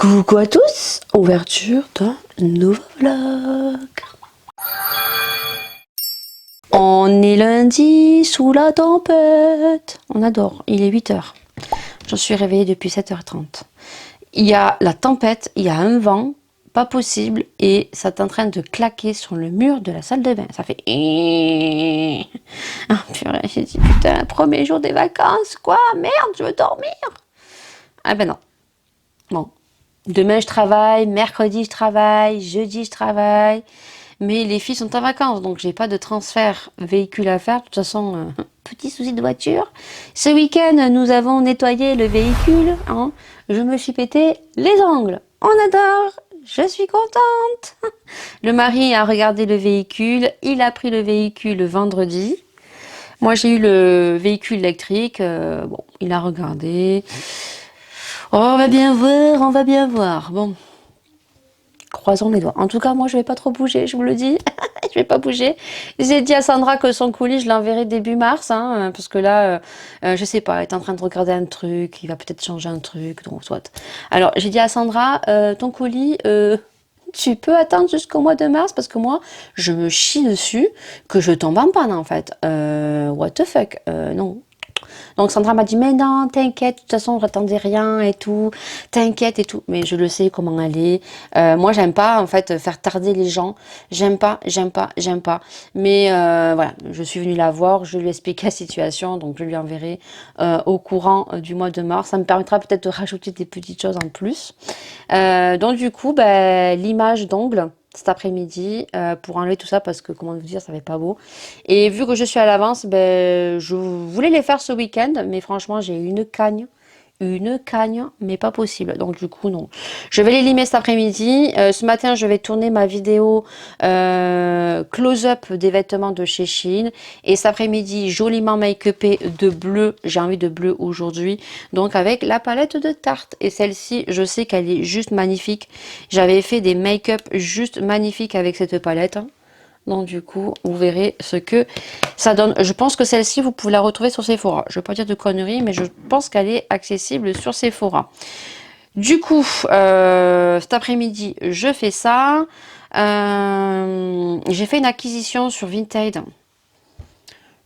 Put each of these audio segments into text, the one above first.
Coucou à tous, ouverture d'un nouveau vlog. On est lundi sous la tempête. On adore, il est 8 h. Je suis réveillée depuis 7 h 30. Il y a la tempête, il y a un vent, pas possible, et ça est en train de claquer sur le mur de la salle de bain. Ça fait... Ah purée, j'ai dit putain, premier jour des vacances, quoi, merde, je veux dormir. Ah ben non. Bon. Demain, je travaille, mercredi, je travaille, jeudi, je travaille. Mais les filles sont en vacances, donc j'ai pas de transfert véhicule à faire. De toute façon, petit souci de voiture. Ce week-end, nous avons nettoyé le véhicule. Hein. Je me suis pété les ongles. On adore, je suis contente. Le mari a regardé le véhicule. Il a pris le véhicule vendredi. Moi, j'ai eu le véhicule électrique. Bon, il a regardé. Oh, on va bien voir, on va bien voir. Bon, croisons les doigts. En tout cas, moi, je vais pas trop bouger, je vous le dis. Je vais pas bouger. J'ai dit à Sandra que son colis, je l'enverrai début mars, hein, parce que là, je sais pas, elle est en train de regarder un truc, il va peut-être changer un truc, donc soit. Alors, j'ai dit à Sandra, ton colis, tu peux attendre jusqu'au mois de mars, parce que moi, je me chie dessus, que je tombe en panne, en fait. What the fuck, non. Donc Sandra m'a dit, mais non, t'inquiète, de toute façon, j'attendais rien et tout, t'inquiète et tout. Mais je le sais comment elle est. Moi, j'aime pas, en fait, faire tarder les gens. J'aime pas. Mais voilà, je suis venue la voir, je lui ai expliqué la situation, donc je lui enverrai au courant du mois de mars. Ça me permettra peut-être de rajouter des petites choses en plus. Donc du coup, ben, l'image d'ongle cet après-midi pour enlever tout ça parce que comment vous dire, ça fait pas beau. Et vu que je suis à l'avance, ben, je voulais les faire ce week-end, mais franchement j'ai une cagne, mais pas possible. Donc du coup non, je vais les limer cet après-midi. Ce matin je vais tourner ma vidéo close-up des vêtements de chez Shein, et cet après-midi joliment make-upé de bleu. J'ai envie de bleu aujourd'hui, donc avec la palette de Tarte, et celle-ci je sais qu'elle est juste magnifique. J'avais fait des make-up juste magnifiques avec cette palette. Donc du coup, vous verrez ce que ça donne. Je pense que celle-ci, vous pouvez la retrouver sur Sephora. Je ne veux pas dire de conneries, mais je pense qu'elle est accessible sur Sephora. Du coup, cet après-midi, je fais ça. J'ai fait une acquisition sur Vinted.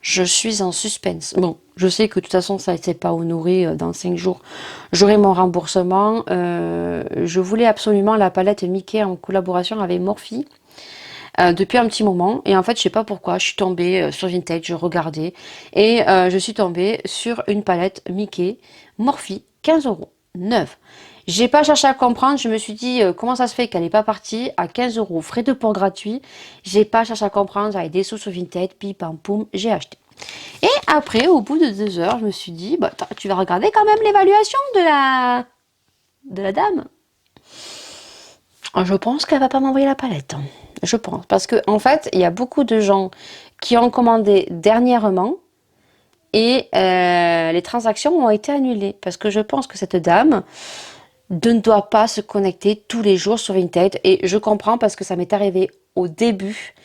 Je suis en suspense. Bon, je sais que de toute façon, ça n'était pas honoré dans 5 jours. J'aurai mon remboursement. Je voulais absolument la palette Mickey en collaboration avec Morphe. Depuis un petit moment, et en fait je sais pas pourquoi je suis tombée sur Vinted, je regardais et je suis tombée sur une palette Mickey Morphe 15 € neuve. J'ai pas cherché à comprendre, je me suis dit comment ça se fait qu'elle n'est pas partie à 15 € frais de port gratuit. J'ai pas cherché à comprendre, j'avais des sous sur Vinted, puis pam poum, j'ai acheté. Et après, au bout de 2 heures, je me suis dit bah tu vas regarder quand même l'évaluation de la dame. Je pense qu'elle va pas m'envoyer la palette. Je pense. Parce que en fait, il y a beaucoup de gens qui ont commandé dernièrement et les transactions ont été annulées. Parce que je pense que cette dame ne doit pas se connecter tous les jours sur Vinted. Et je comprends parce que ça m'est arrivé au début.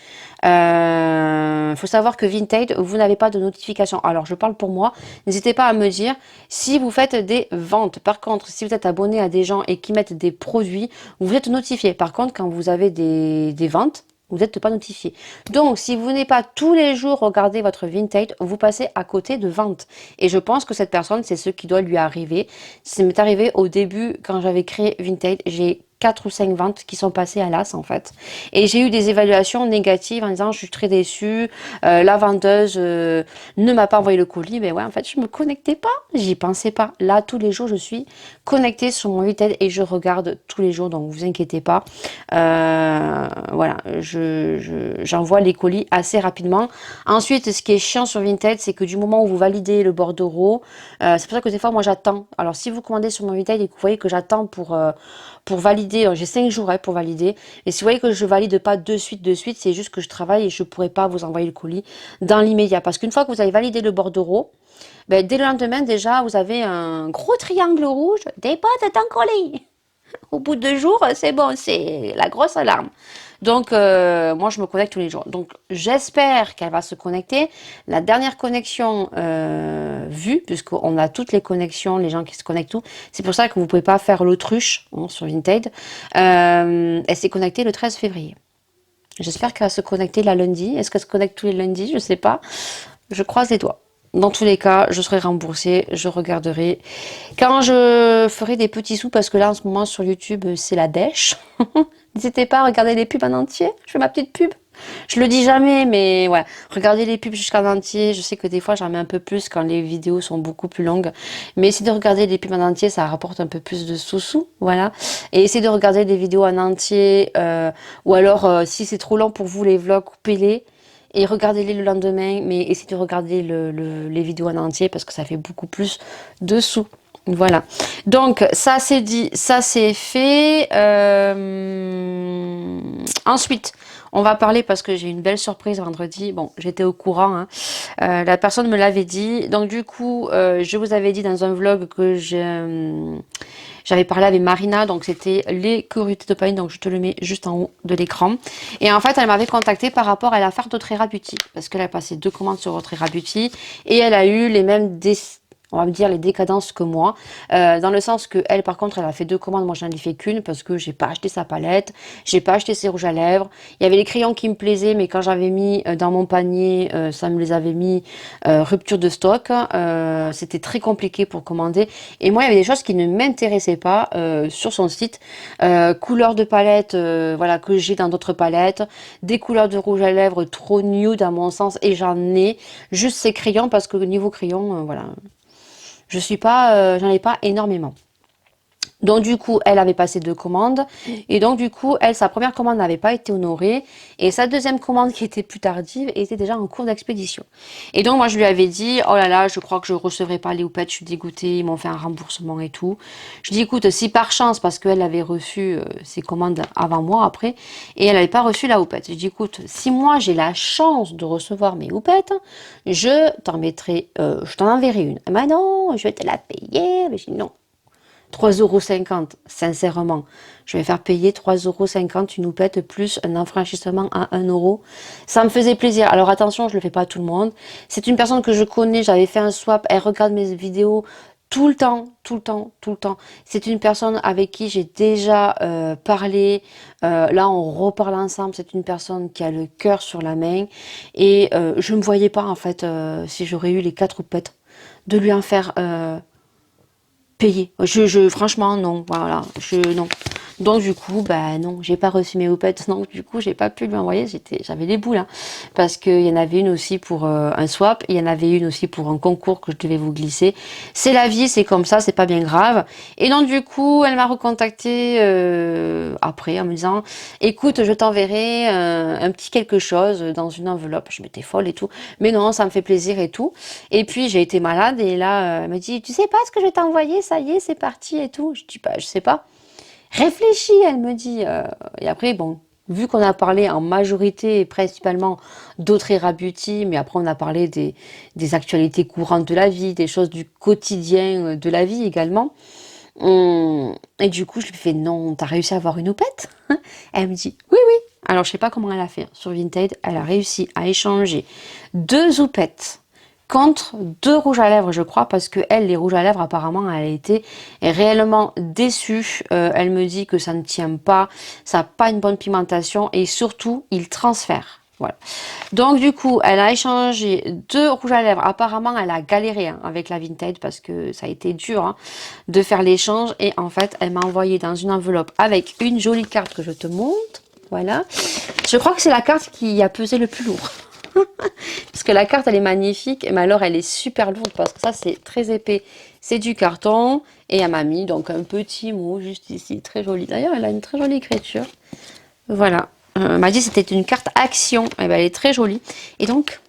Faut savoir que Vinted, vous n'avez pas de notification. Alors, je parle pour moi. N'hésitez pas à me dire si vous faites des ventes. Par contre, si vous êtes abonné à des gens et qui mettent des produits, vous êtes notifié. Par contre, quand vous avez des ventes, vous n'êtes pas notifié. Donc, si vous n'êtes pas tous les jours regarder votre Vinted, vous passez à côté de ventes. Et je pense que cette personne, c'est ce qui doit lui arriver. Ça m'est arrivé au début, quand j'avais créé Vinted, j'ai 4 ou 5 ventes qui sont passées à l'as en fait. Et j'ai eu des évaluations négatives en disant je suis très déçue, la vendeuse ne m'a pas envoyé le colis. Mais ouais, en fait, je me connectais pas, j'y pensais pas. Là, tous les jours, je suis connectée sur mon Vinted et je regarde tous les jours, donc vous inquiétez pas. Voilà, j'envoie les colis assez rapidement. Ensuite, ce qui est chiant sur Vinted, c'est que du moment où vous validez le bordereau, c'est pour ça que des fois, moi, j'attends. Alors, si vous commandez sur mon Vinted et que vous voyez que j'attends pour valider, j'ai 5 jours pour valider, et si vous voyez que je valide pas de suite, c'est juste que je travaille et je pourrais pas vous envoyer le colis dans l'immédiat, parce qu'une fois que vous avez validé le bordereau, ben, dès le lendemain déjà vous avez un gros triangle rouge, dépose ton colis. Au bout de 2 jours, c'est bon, c'est la grosse alarme. Donc, moi, je me connecte tous les jours. Donc, j'espère qu'elle va se connecter. La dernière connexion vue, puisqu'on a toutes les connexions, les gens qui se connectent, tout. C'est pour ça que vous pouvez pas faire l'autruche sur Vinted. Elle s'est connectée le 13 février. J'espère qu'elle va se connecter la lundi. Est-ce qu'elle se connecte tous les lundis? Je sais pas. Je croise les doigts. Dans tous les cas, je serai remboursée, je regarderai. Quand je ferai des petits sous, parce que là, en ce moment, sur YouTube, c'est la dèche. N'hésitez pas à regarder les pubs en entier. Je fais ma petite pub. Je le dis jamais, mais ouais. Regardez les pubs jusqu'en entier. Je sais que des fois, j'en mets un peu plus quand les vidéos sont beaucoup plus longues. Mais essayez de regarder les pubs en entier, ça rapporte un peu plus de sous-sous. Voilà. Et essayez de regarder des vidéos en entier. Ou alors, si c'est trop long pour vous, les vlogs, coupez-les et regardez-les le lendemain, mais essayez de regarder les vidéos en entier parce que ça fait beaucoup plus de sous. Voilà. Donc, ça c'est dit, ça c'est fait. Ensuite, on va parler parce que j'ai une belle surprise vendredi. Bon, j'étais au courant, hein. La personne me l'avait dit. Donc, du coup, je vous avais dit dans un vlog que j'avais parlé avec Marina, donc c'était les curiosités de Pauline, donc je te le mets juste en haut de l'écran. Et en fait, elle m'avait contacté par rapport à l'affaire d'Otrera Beauty, parce qu'elle a passé 2 commandes sur Otrera Beauty, et elle a eu les mêmes on va me dire les décadences que moi, dans le sens que elle, par contre, elle a fait 2 commandes, moi j'en ai fait qu'une parce que j'ai pas acheté sa palette, j'ai pas acheté ses rouges à lèvres. Il y avait les crayons qui me plaisaient, mais quand j'avais mis dans mon panier, ça me les avait mis rupture de stock. C'était très compliqué pour commander. Et moi, il y avait des choses qui ne m'intéressaient pas sur son site. Couleurs de palette, voilà, que j'ai dans d'autres palettes, des couleurs de rouge à lèvres trop nude à mon sens, et j'en ai juste ces crayons parce que au niveau crayon, voilà. Je suis pas, j'en ai pas énormément. Donc du coup, elle avait passé 2 commandes. Et donc du coup, elle, sa première commande n'avait pas été honorée. Et sa deuxième commande, qui était plus tardive, était déjà en cours d'expédition. Et donc moi, je lui avais dit, oh là là, je crois que je ne recevrai pas les houpettes, je suis dégoûtée, ils m'ont fait un remboursement et tout. Je dis, écoute, si par chance, parce qu'elle avait reçu ses commandes avant moi, après, et elle n'avait pas reçu la houpette. Je dis, écoute, si moi j'ai la chance de recevoir mes houpettes, je t'en mettrai, je t'en enverrai une. Elle m'a dit, non, je vais te la payer. Mais je dis, non. 3,50 €, sincèrement. Je vais faire payer 3,50 € une houppette plus un enfranchissement à 1 €. Ça me faisait plaisir. Alors attention, je le fais pas à tout le monde. C'est une personne que je connais, j'avais fait un swap, elle regarde mes vidéos tout le temps, tout le temps, tout le temps. C'est une personne avec qui j'ai déjà parlé. Là, on reparle ensemble. C'est une personne qui a le cœur sur la main. Et je me voyais pas, en fait, si j'aurais eu les 4 houpettes, de lui en faire... payer. Franchement, non, voilà, non. Donc du coup, bah non, j'ai pas reçu mes houpettes, donc du coup, j'ai pas pu lui envoyer, j'avais les boules, hein, parce qu'il y en avait une aussi pour un swap, il y en avait une aussi pour un concours que je devais vous glisser. C'est la vie, c'est comme ça, c'est pas bien grave. Et donc du coup, elle m'a recontacté après en me disant, écoute, je t'enverrai un petit quelque chose dans une enveloppe. Je m'étais folle et tout, mais non, ça me fait plaisir et tout. Et puis j'ai été malade et là, elle m'a dit, tu sais pas ce que je vais t'envoyer, ça y est, c'est parti et tout. Je dis, bah, je sais pas. Réfléchis, elle me dit. Et après, bon, vu qu'on a parlé en majorité et principalement d'Otrera Beauty, mais après on a parlé des actualités courantes de la vie, des choses du quotidien de la vie également. Et du coup, je lui fais, non, t'as réussi à avoir une houppette? Elle me dit, oui, oui. Alors, je sais pas comment elle a fait. Sur Vinted, elle a réussi à échanger 2 houpettes contre 2 rouges à lèvres, je crois, parce que elle, les rouges à lèvres, apparemment, elle a été réellement déçue. Elle me dit que ça ne tient pas, ça n'a pas une bonne pigmentation et surtout, il transfère. Voilà. Donc du coup, elle a échangé 2 rouges à lèvres. Apparemment, elle a galéré hein, avec la Vinted parce que ça a été dur hein, de faire l'échange. Et en fait, elle m'a envoyé dans une enveloppe avec une jolie carte que je te montre. Voilà. Je crois que c'est la carte qui a pesé le plus lourd. Parce que la carte elle est magnifique, mais alors elle est super lourde parce que ça c'est très épais. C'est du carton et elle m'a mis donc un petit mot juste ici, très joli. D'ailleurs elle a une très jolie écriture. Voilà. Elle m'a dit que c'était une carte action. Et ben, elle est très jolie. Et donc,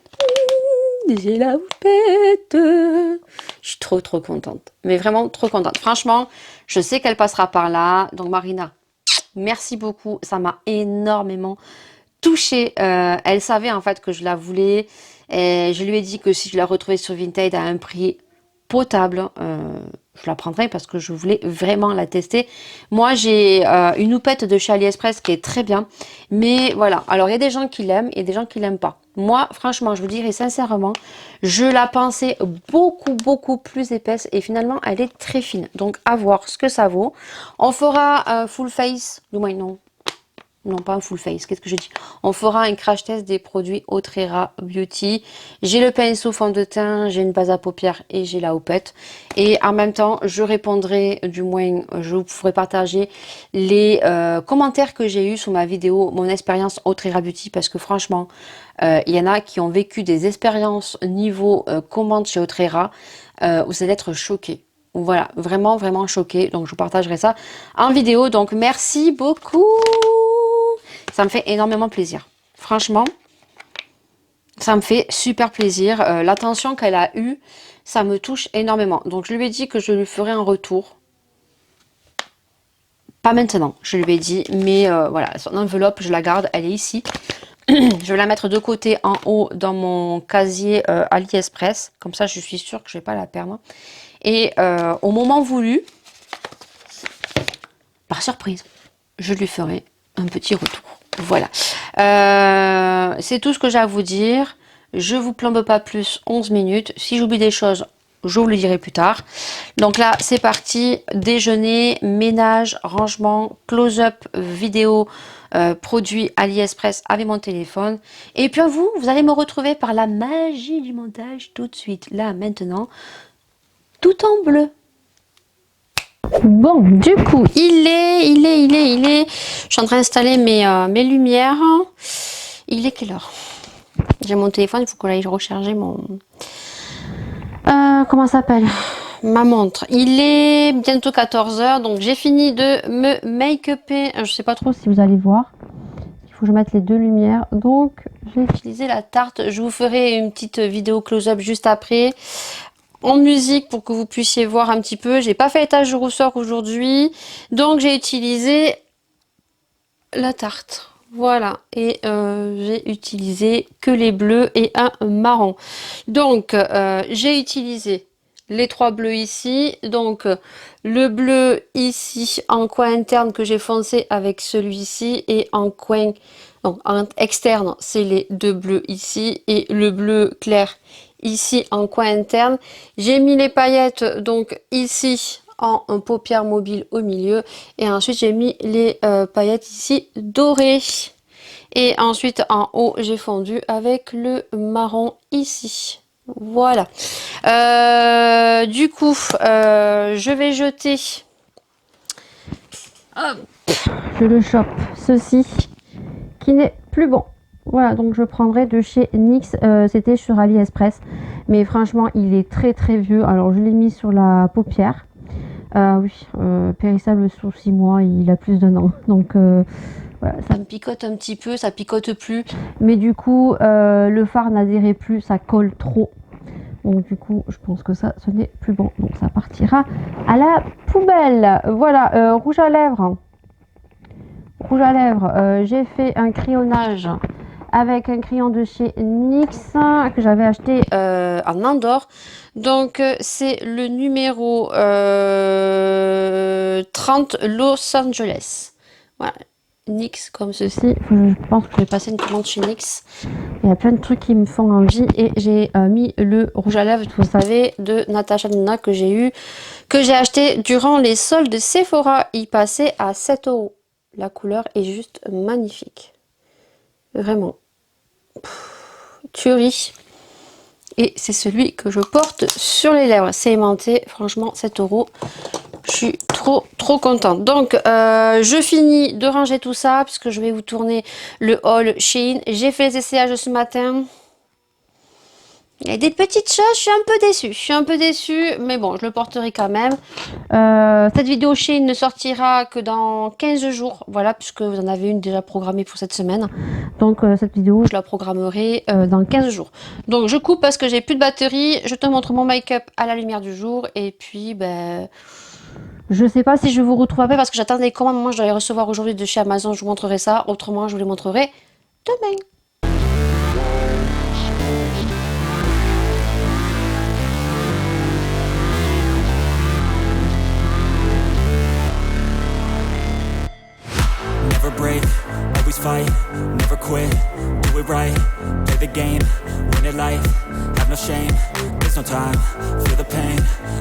j'ai la houppette. Je suis trop trop contente. Mais vraiment trop contente. Franchement, je sais qu'elle passera par là. Donc Marina, merci beaucoup. Ça m'a énormément touchée. Elle savait en fait que je la voulais. Et je lui ai dit que si je la retrouvais sur Vinted à un prix potable, je la prendrai parce que je voulais vraiment la tester. Moi, j'ai une houppette de chez AliExpress qui est très bien. Mais voilà, alors il y a des gens qui l'aiment et des gens qui l'aiment pas. Moi, franchement, je vous dirais sincèrement, je la pensais beaucoup plus épaisse et finalement, elle est très fine. Donc, à voir ce que ça vaut. On fera full face, du moins non. Non, pas un full face, qu'est-ce que je dis? On fera un crash test des produits Autrera Beauty. J'ai le pinceau fond de teint, j'ai une base à paupières et j'ai la houppette. Et en même temps, je répondrai, du moins, je vous ferai partager les commentaires que j'ai eu sur ma vidéo, mon expérience Autrera Beauty, parce que franchement, il y en a qui ont vécu des expériences niveau commande chez Autrera, vous allez être choqués. Voilà, vraiment choqués. Donc, je vous partagerai ça en vidéo. Donc, merci beaucoup. Ça me fait énormément plaisir. Franchement, ça me fait super plaisir. L'attention qu'elle a eue, ça me touche énormément. Donc, je lui ai dit que je lui ferai un retour. Pas maintenant, je lui ai dit. Mais voilà, son enveloppe, je la garde. Elle est ici. Je vais la mettre de côté en haut dans mon casier AliExpress. Comme ça, je suis sûre que je ne vais pas la perdre. Et au moment voulu, par surprise, je lui ferai un petit retour. Voilà. C'est tout ce que j'ai à vous dire. Je vous plombe pas plus 11 minutes. Si j'oublie des choses, je vous le dirai plus tard. Donc là, c'est parti. Déjeuner, ménage, rangement, close-up, vidéo, produits AliExpress avec mon téléphone. Et puis vous allez me retrouver par la magie du montage tout de suite. Là, maintenant, tout en bleu. Bon, du coup, il est. Je suis en train d'installer mes lumières. Il est quelle heure? J'ai mon téléphone, il faut que j'aille recharger mon... comment ça s'appelle? Ma montre. Il est bientôt 14 h, donc j'ai fini de me make-upper. Je sais pas trop si vous allez voir. Il faut que je mette les deux lumières. Donc, j'ai utilisé la tarte. Je vous ferai une petite vidéo close-up juste après. En musique pour que vous puissiez voir un petit peu. J'ai pas fait étage de rousseur aujourd'hui, donc j'ai utilisé la tarte. Voilà, et j'ai utilisé que les bleus et un marron. Donc j'ai utilisé les trois bleus ici. Donc le bleu ici en coin interne que j'ai foncé avec celui-ci, et en coin, donc en externe, c'est les deux bleus ici et le bleu clair ici en coin interne. J'ai mis les paillettes donc ici en paupière mobile au milieu, et ensuite j'ai mis les paillettes ici dorées, et ensuite en haut j'ai fondu avec le marron ici. Voilà. Du coup, je vais jeter, hop, je le chope, ceci qui n'est plus bon. Voilà, donc je prendrai de chez NYX, c'était sur AliExpress, mais franchement il est très vieux. Alors je l'ai mis sur la paupière. Oui, périssable sur 6 mois, il a plus d'un an. Donc voilà, ça me picote un petit peu, ça picote plus. Mais du coup, le fard n'adhérait plus, ça colle trop. Donc du coup, je pense que ça, ce n'est plus bon. Donc ça partira à la poubelle. Voilà, rouge à lèvres. Rouge à lèvres, j'ai fait un crayonnage avec un crayon de chez NYX que j'avais acheté en Andorre. Donc c'est le numéro 30 Los Angeles. Voilà, NYX comme ceci. Je pense que je vais passer une commande chez NYX. Il y a plein de trucs qui me font envie, et j'ai mis le rouge à lèvres, vous savez, de Natasha Denona que j'ai acheté durant les soldes Sephora. Il passait à 7 €. La couleur est juste magnifique. Vraiment. Tuerie. Et c'est celui que je porte sur les lèvres. C'est aimanté. Franchement, 7 €. Je suis trop contente. Donc, je finis de ranger tout ça, puisque je vais vous tourner le haul Shein. J'ai fait les essayages ce matin. Il y a des petites choses, je suis un peu déçue, mais bon, je le porterai quand même. Cette vidéo Shein ne sortira que dans 15 jours, voilà, puisque vous en avez une déjà programmée pour cette semaine. Donc cette vidéo, je la programmerai dans 15 jours. Donc je coupe parce que j'ai plus de batterie, je te montre mon make-up à la lumière du jour, et puis, ben, je sais pas si je vous retrouve après, parce que j'attends des commandes. Moi, je dois les recevoir aujourd'hui de chez Amazon, je vous montrerai ça. Autrement, je vous les montrerai demain. never break, always fight, never quit, do it right, play the game, win it life, have no shame, there's no time, feel the pain,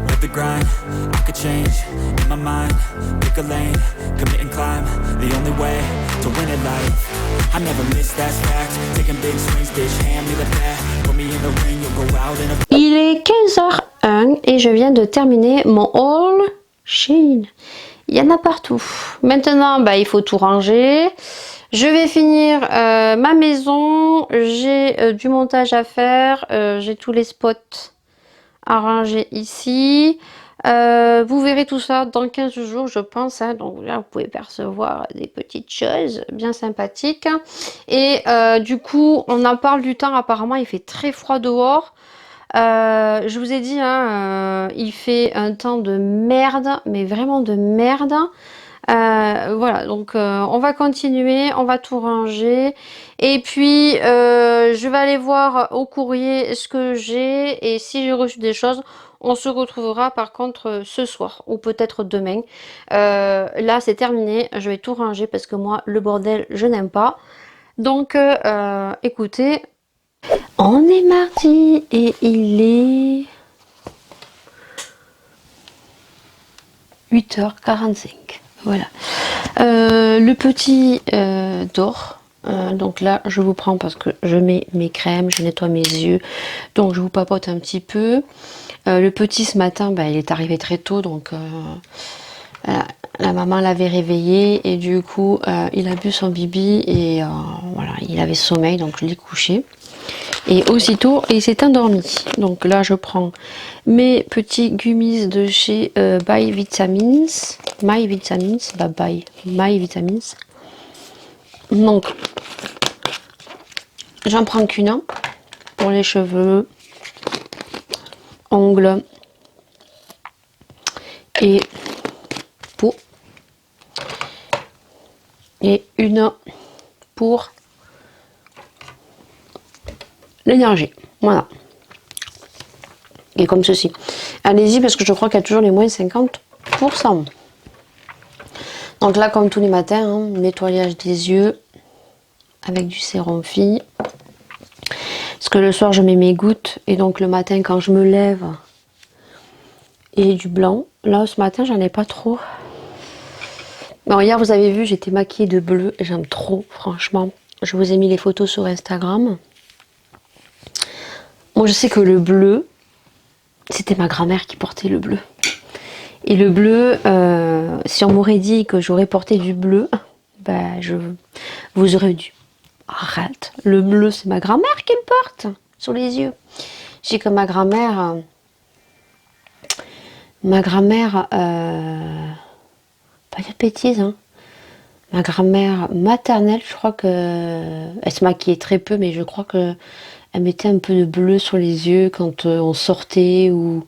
live the grind, I could change, in my mind, pick a lane, commit and climb, the only way to win it life, I never miss, that's fact, taking big swings, bitch, hand me the bat, put me in the ring, you'll go out in a... Il est 15h01 et je viens de terminer mon haul Shein. Il y en a partout. Maintenant, bah, il faut tout ranger. Je vais finir ma maison. J'ai du montage à faire. J'ai tous les spots à ranger ici. Vous verrez tout ça dans 15 jours, je pense. Hein. Donc là, vous pouvez percevoir des petites choses bien sympathiques. Et du coup, on en parle du temps. Apparemment, il fait très froid dehors. Je vous ai dit, hein, il fait un temps de merde, mais vraiment de merde. Voilà, donc on va continuer, on va tout ranger. Et puis, je vais aller voir au courrier ce que j'ai. Et si j'ai reçu des choses, on se retrouvera par contre ce soir ou peut-être demain. Là, c'est terminé. Je vais tout ranger parce que moi, le bordel, je n'aime pas. Donc, écoutez... On est mardi et il est 8h45. Voilà. Le petit dort. Donc là, je vous prends parce que je mets mes crèmes, je nettoie mes yeux. Donc je vous papote un petit peu. Le petit ce matin, bah, il est arrivé très tôt. Donc voilà, la maman l'avait réveillé et du coup, il a bu son bibi et voilà, il avait sommeil. Donc je l'ai couché. Et aussitôt, il s'est endormi. Donc là, je prends mes petits gummies de chez By Vitamins. My Vitamins, bah By My Vitamins. Donc, j'en prends qu'une pour les cheveux, ongles et peau. Et une pour l'énergie, voilà. Et comme ceci. Allez-y parce que je crois qu'il y a toujours les moins 50%. Donc là, comme tous les matins, hein, nettoyage des yeux avec du sérum fille. Parce que le soir, je mets mes gouttes. Et donc le matin, quand je me lève, et du blanc. Là, ce matin, j'en ai pas trop. Bon, hier, vous avez vu, j'étais maquillée de bleu. J'aime trop, franchement. Je vous ai mis les photos sur Instagram. Moi, je sais que le bleu, c'était ma grand-mère qui portait le bleu. Et le bleu, si on m'aurait dit que j'aurais porté du bleu, bah, vous aurez dû. Arrête, le bleu, c'est ma grand-mère qui me porte sur les yeux. Je sais que ma grand-mère, pas de bêtises, hein. Ma grand-mère maternelle, je crois que elle se maquillait très peu, mais je crois que elle mettait un peu de bleu sur les yeux quand on sortait ou...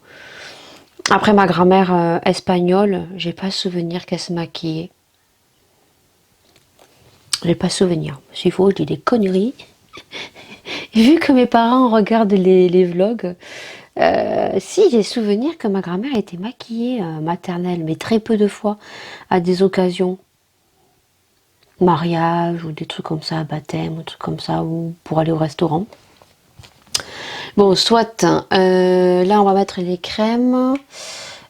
Après ma grand-mère espagnole, j'ai pas souvenir qu'elle se maquillait. J'ai pas souvenir. S'il faut, je dis des conneries. Vu que mes parents regardent les vlogs, si j'ai souvenir que ma grand-mère était maquillée maternelle, mais très peu de fois, à des occasions. Mariage ou des trucs comme ça, baptême, ou trucs comme ça, ou pour aller au restaurant. Bon, soit, là on va mettre les crèmes.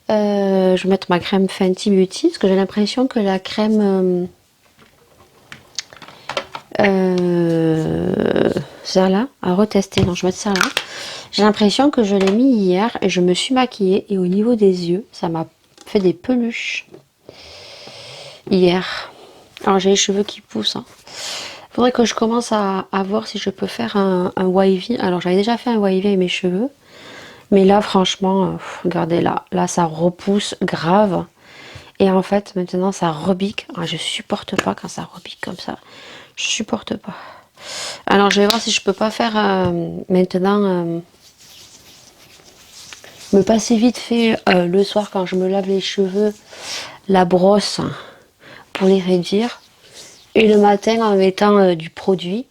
Je vais mettre ma crème Fenty Beauty, parce que j'ai l'impression que la crème celle-là, à retester, non je vais mettre celle-là. J'ai l'impression que je l'ai mis hier et je me suis maquillée et au niveau des yeux, ça m'a fait des peluches hier. Alors j'ai les cheveux qui poussent. Hein. Faudrait que je commence à voir si je peux faire un wavy. Alors j'avais déjà fait un wavy avec mes cheveux. Mais là franchement, regardez là ça repousse grave. Et en fait maintenant ça rebique. Ah, je supporte pas quand ça rebique comme ça. Je supporte pas. Alors je vais voir si je peux pas faire maintenant me passer vite fait le soir quand je me lave les cheveux la brosse pour les réduire. Et le matin en mettant du produit.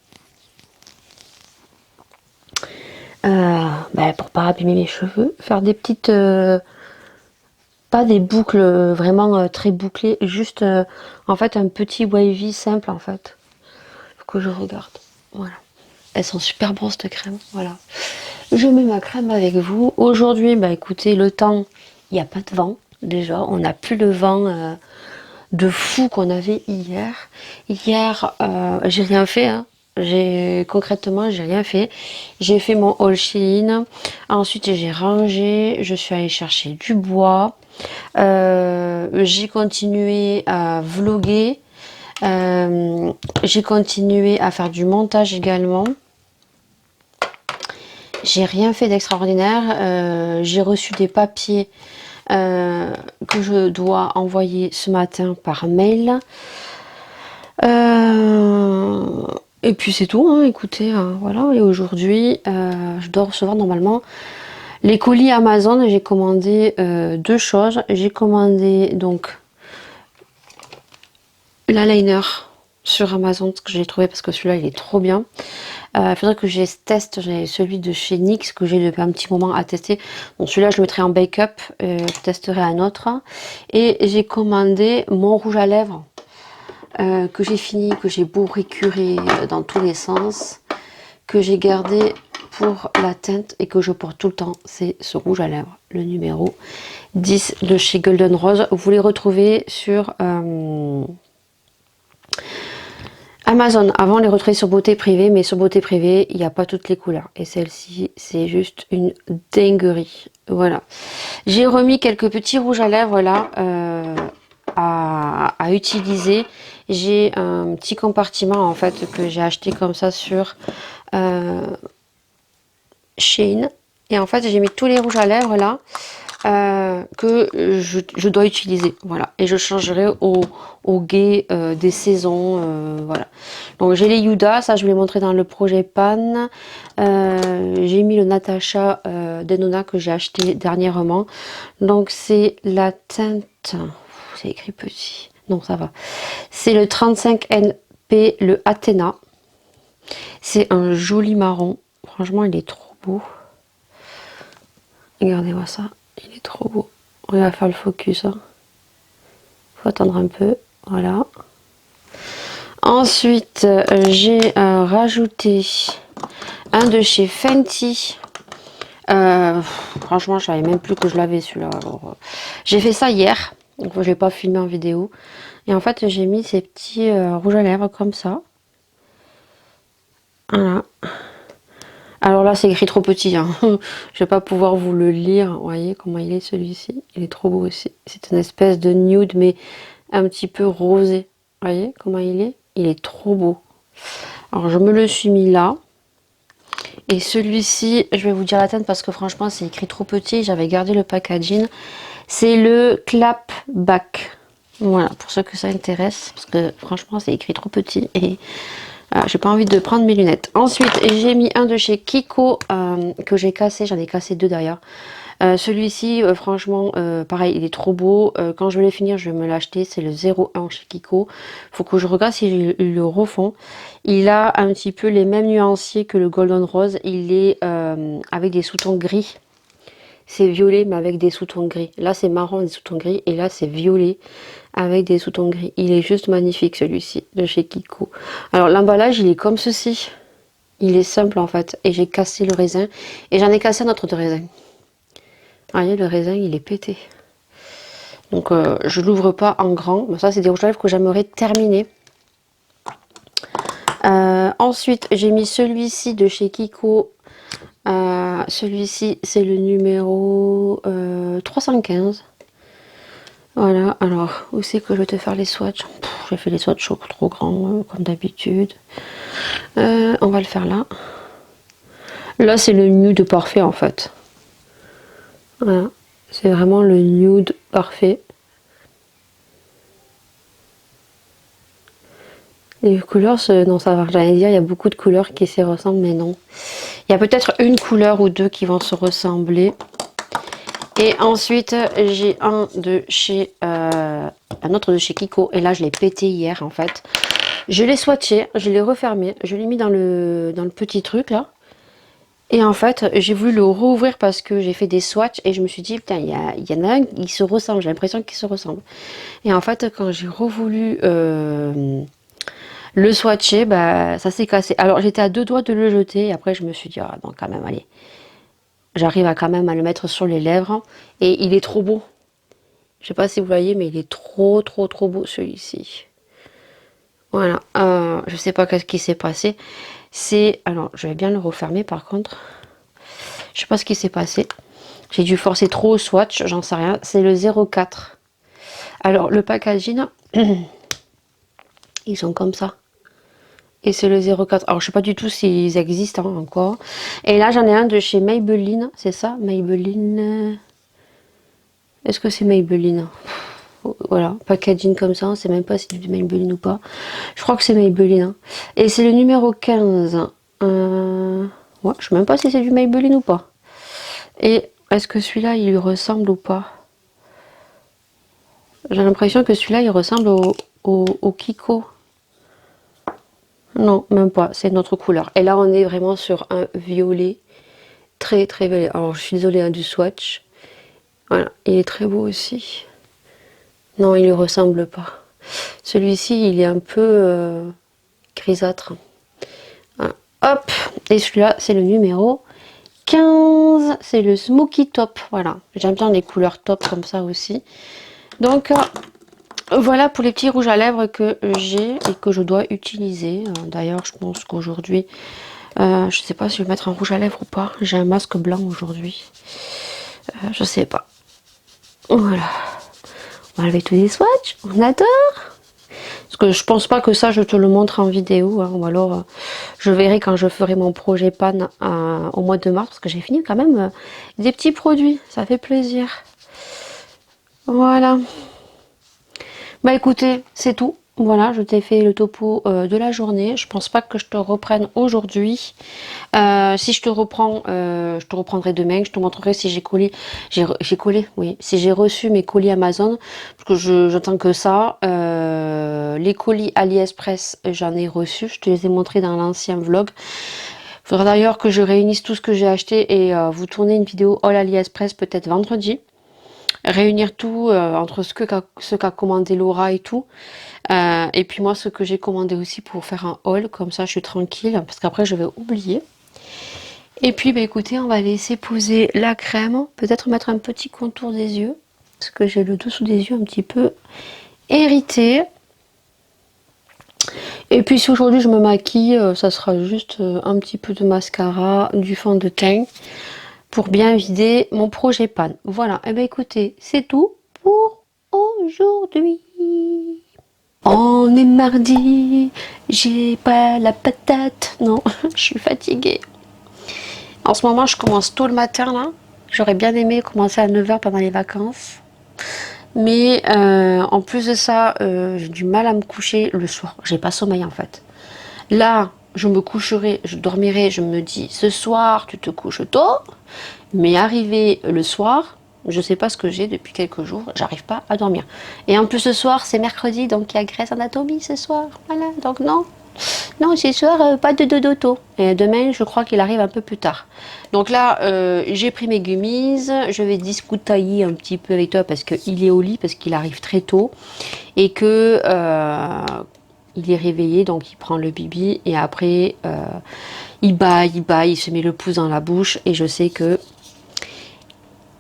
Pour pas abîmer mes cheveux. Faire des petites pas des boucles vraiment très bouclées, juste en fait un petit wavy simple en fait. Faut que je regarde. Voilà. Elles sont super bonnes cette crème. Voilà. Je mets ma crème avec vous. Aujourd'hui, bah écoutez, le temps, il n'y a pas de vent déjà. On n'a plus le vent de fou qu'on avait hier. Hier, j'ai rien fait. Hein. Concrètement, j'ai rien fait. J'ai fait mon haul Shein. Ensuite, j'ai rangé. Je suis allée chercher du bois. J'ai continué à vlogger. J'ai continué à faire du montage également. J'ai rien fait d'extraordinaire. J'ai reçu des papiers que je dois envoyer ce matin par mail. Et puis c'est tout, hein, écoutez, voilà. Et aujourd'hui, je dois recevoir normalement les colis Amazon. J'ai commandé 2 choses. J'ai commandé donc l'eyeliner sur Amazon, que j'ai trouvé parce que celui-là il est trop bien. Il faudrait que je teste celui de chez NYX que j'ai depuis un petit moment à tester. Donc celui-là je le mettrai en backup, je testerai un autre. Et j'ai commandé mon rouge à lèvres que j'ai fini, que j'ai beau récurer dans tous les sens, que j'ai gardé pour la teinte et que je porte tout le temps. C'est ce rouge à lèvres, le numéro 10 de chez Golden Rose. Vous les retrouvez sur Amazon. Avant, on les retrouvait sur Beauté Privée, mais sur Beauté Privée, il n'y a pas toutes les couleurs. Et celle-ci, c'est juste une dinguerie. Voilà. J'ai remis quelques petits rouges à lèvres là à utiliser. J'ai un petit compartiment en fait que j'ai acheté comme ça sur Shein. Et en fait, j'ai mis tous les rouges à lèvres là. Que je dois utiliser, voilà, et je changerai au guet des saisons, voilà. Donc j'ai les Huda, ça je vous l'ai montré dans le projet Pan. J'ai mis le Natasha Denona que j'ai acheté dernièrement. Donc c'est la teinte, c'est écrit petit, non ça va, c'est le 35NP, le Athena. C'est un joli marron, franchement il est trop beau, regardez-moi ça. Il est trop beau. On va faire le focus. Hein. Faut attendre un peu. Voilà. Ensuite, j'ai rajouté un de chez Fenty. Franchement, je savais même plus que je l'avais celui-là. J'ai fait ça hier. Donc, je l'ai pas filmé en vidéo. Et en fait, j'ai mis ces petits rouges à lèvres comme ça. Voilà. Alors là, c'est écrit trop petit. Hein. Je vais pas pouvoir vous le lire. Vous voyez comment il est celui-ci. Il est trop beau aussi. C'est une espèce de nude, mais un petit peu rosé. Vous voyez comment il est? Il est trop beau. Alors, je me le suis mis là. Et celui-ci, je vais vous dire la teinte parce que franchement, c'est écrit trop petit. J'avais gardé le packaging. C'est le Clap Back. Voilà, pour ceux que ça intéresse. Parce que franchement, c'est écrit trop petit. Et j'ai pas envie de prendre mes lunettes. Ensuite, j'ai mis un de chez Kiko que j'ai cassé. J'en ai cassé 2 d'ailleurs. Celui-ci, franchement, pareil, il est trop beau. Quand je vais les finir, je vais me l'acheter. C'est le 01 chez Kiko. Faut que je regarde si j'ai le refond. Il a un petit peu les mêmes nuanciers que le Golden Rose. Il est avec des sous-tons gris. C'est violet, mais avec des sous-tons gris. Là, c'est marron, des sous-tons gris. Et là, c'est violet avec des sous-tons gris. Il est juste magnifique, celui-ci, de chez Kiko. Alors, l'emballage, il est comme ceci. Il est simple, en fait. Et j'ai cassé le raisin. Et j'en ai cassé un autre de raisin. Vous voyez, le raisin, il est pété. Donc, je l'ouvre pas en grand. Mais ça, c'est des rouges à lèvres que j'aimerais terminer. Ensuite, j'ai mis celui-ci de chez Kiko. Celui-ci, c'est le numéro 315. Voilà, alors, où c'est que je vais te faire les swatchs? J'ai fait les swatchs trop grands, comme d'habitude. On va le faire là. Là, c'est le nude parfait, en fait. Voilà, c'est vraiment le nude parfait. Les couleurs, non, ça va, j'allais dire, il y a beaucoup de couleurs qui se ressemblent, mais non. Il y a peut-être une couleur ou deux qui vont se ressembler. Et ensuite, j'ai un autre de chez Kiko. Et là, je l'ai pété hier, en fait. Je l'ai swatché, je l'ai refermé, je l'ai mis dans le petit truc, là. Et en fait, j'ai voulu le rouvrir parce que j'ai fait des swatchs et je me suis dit, putain, il y en a un, il se ressemble, j'ai l'impression qu'il se ressemble. Et en fait, quand j'ai revoulu le swatcher, bah, ça s'est cassé. Alors, j'étais à 2 doigts de le jeter et après, je me suis dit, ah non, quand même, allez. J'arrive à quand même à le mettre sur les lèvres et il est trop beau. Je sais pas si vous voyez, mais il est trop, trop, trop beau celui-ci. Voilà, je sais pas qu'est-ce qui s'est passé. C'est, alors, je vais bien le refermer par contre. Je sais pas ce qui s'est passé. J'ai dû forcer trop au swatch, j'en sais rien. C'est le 04. Alors, le packaging, ils sont comme ça. Et c'est le 04. Alors, je sais pas du tout s'ils existent encore. Et là, j'en ai un de chez Maybelline. C'est ça, Maybelline. Est-ce que c'est Maybelline? Voilà, packaging comme ça. On sait même pas si c'est du Maybelline ou pas. Je crois que c'est Maybelline. Et c'est le numéro 15. Ouais, je sais même pas si c'est du Maybelline ou pas. Et est-ce que celui-là, il lui ressemble ou pas? J'ai l'impression que celui-là, il ressemble au Kiko. Non, même pas. C'est notre couleur. Et là, on est vraiment sur un violet. Très, très violet. Alors, je suis désolée du swatch. Voilà. Il est très beau aussi. Non, il ne lui ressemble pas. Celui-ci, il est un peu grisâtre. Voilà. Hop. Et celui-là, c'est le numéro 15. C'est le Smoky Top. Voilà. J'aime bien les couleurs top comme ça aussi. Donc, voilà pour les petits rouges à lèvres que j'ai et que je dois utiliser. D'ailleurs, je pense qu'aujourd'hui, je sais pas si je vais mettre un rouge à lèvres ou pas. J'ai un masque blanc aujourd'hui. Je sais pas. Voilà. On va enlever tous les swatchs. On adore. Parce que je pense pas que ça, je te le montre en vidéo. Ou alors, je verrai quand je ferai mon projet pan au mois de mars. Parce que j'ai fini quand même des petits produits. Ça fait plaisir. Voilà. Bah écoutez, c'est tout. Voilà, je t'ai fait le topo de la journée. Je pense pas que je te reprenne aujourd'hui. Si je te reprends, je te reprendrai demain. Je te montrerai si j'ai collé, j'ai collé, oui, si j'ai reçu mes colis Amazon, parce que j'attends que ça. Les colis AliExpress, j'en ai reçu. Je te les ai montrés dans l'ancien vlog. Il faudra d'ailleurs que je réunisse tout ce que j'ai acheté et vous tourner une vidéo haul AliExpress peut-être vendredi. Réunir tout entre ce qu'a commandé Laura et tout. Et puis moi, ce que j'ai commandé aussi pour faire un haul. Comme ça, je suis tranquille. Parce qu'après, je vais oublier. Et puis, bah, écoutez, on va laisser poser la crème. Peut-être mettre un petit contour des yeux. Parce que j'ai le dessous des yeux un petit peu hérité. Et puis, si aujourd'hui je me maquille, ça sera juste un petit peu de mascara, du fond de teint. Pour bien vider mon projet pan. Voilà, et bien écoutez, c'est tout pour aujourd'hui. On est mardi, j'ai pas la patate, non, je suis fatiguée. En ce moment, je commence tôt le matin, là. J'aurais bien aimé commencer à 9 h pendant les vacances. Mais en plus de ça, j'ai du mal à me coucher le soir. J'ai pas sommeil en fait. Là, je me coucherai, je dormirai, je me dis, ce soir, tu te couches tôt. Mais arrivé le soir, je sais pas ce que j'ai depuis quelques jours, j'arrive pas à dormir. Et en plus ce soir, c'est mercredi, donc il y a Grey's Anatomy ce soir. Voilà, donc non. Non, ce soir, pas de dodo tôt. Et demain, je crois qu'il arrive un peu plus tard. Donc là, j'ai pris mes gummies. Je vais discutailler un petit peu avec toi parce qu'il est au lit, parce qu'il arrive très tôt. Et que il est réveillé, donc il prend le bibi. Et après, il baille, il se met le pouce dans la bouche. Et je sais que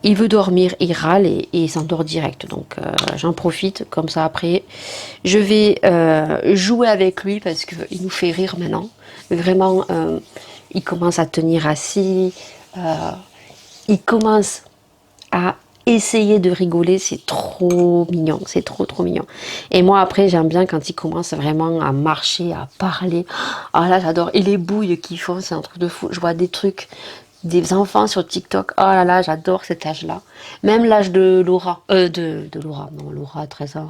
il veut dormir, il râle et il s'endort direct. Donc j'en profite, comme ça après, je vais jouer avec lui parce qu'il nous fait rire maintenant. Vraiment, il commence à tenir assis, il commence à essayer de rigoler, c'est trop mignon, c'est trop trop mignon. Et moi après j'aime bien quand il commence vraiment à marcher, à parler. Ah là j'adore, et les bouilles qu'ils font, c'est un truc de fou. Je vois des trucs, des enfants sur TikTok, oh là là, j'adore cet âge-là. Même l'âge de Laura, de Laura, non, Laura a 13 ans.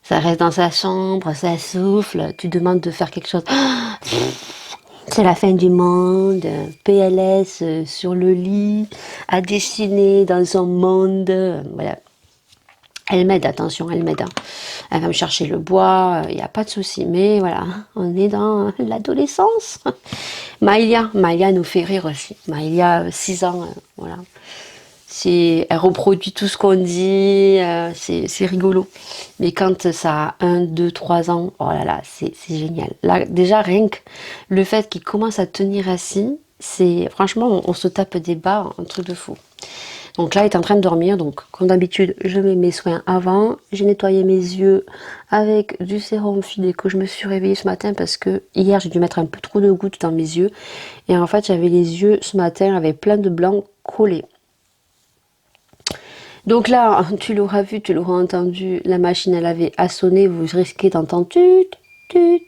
Ça reste dans sa chambre, ça souffle, tu demandes de faire quelque chose. C'est la fin du monde, PLS sur le lit, à dessiner dans son monde, voilà. Elle m'aide, attention, elle m'aide. Elle va me chercher le bois, il n'y a pas de souci. Mais voilà, on est dans l'adolescence. Maïlia nous fait rire aussi. Maïlia, 6 ans, voilà. Elle reproduit tout ce qu'on dit, c'est rigolo. Mais quand ça a 1, 2, 3 ans, oh là là, c'est génial. Là, déjà, rien que le fait qu'il commence à tenir assis, franchement, on se tape des barres, un truc de fou. Donc là, il est en train de dormir, donc comme d'habitude, je mets mes soins avant. J'ai nettoyé mes yeux avec du sérum dès que je me suis réveillée ce matin parce que hier, j'ai dû mettre un peu trop de gouttes dans mes yeux. Et en fait, j'avais les yeux ce matin avec plein de blancs collés. Donc là, tu l'auras vu, tu l'auras entendu, la machine elle avait à sonner, vous risquez d'entendre tut, tut.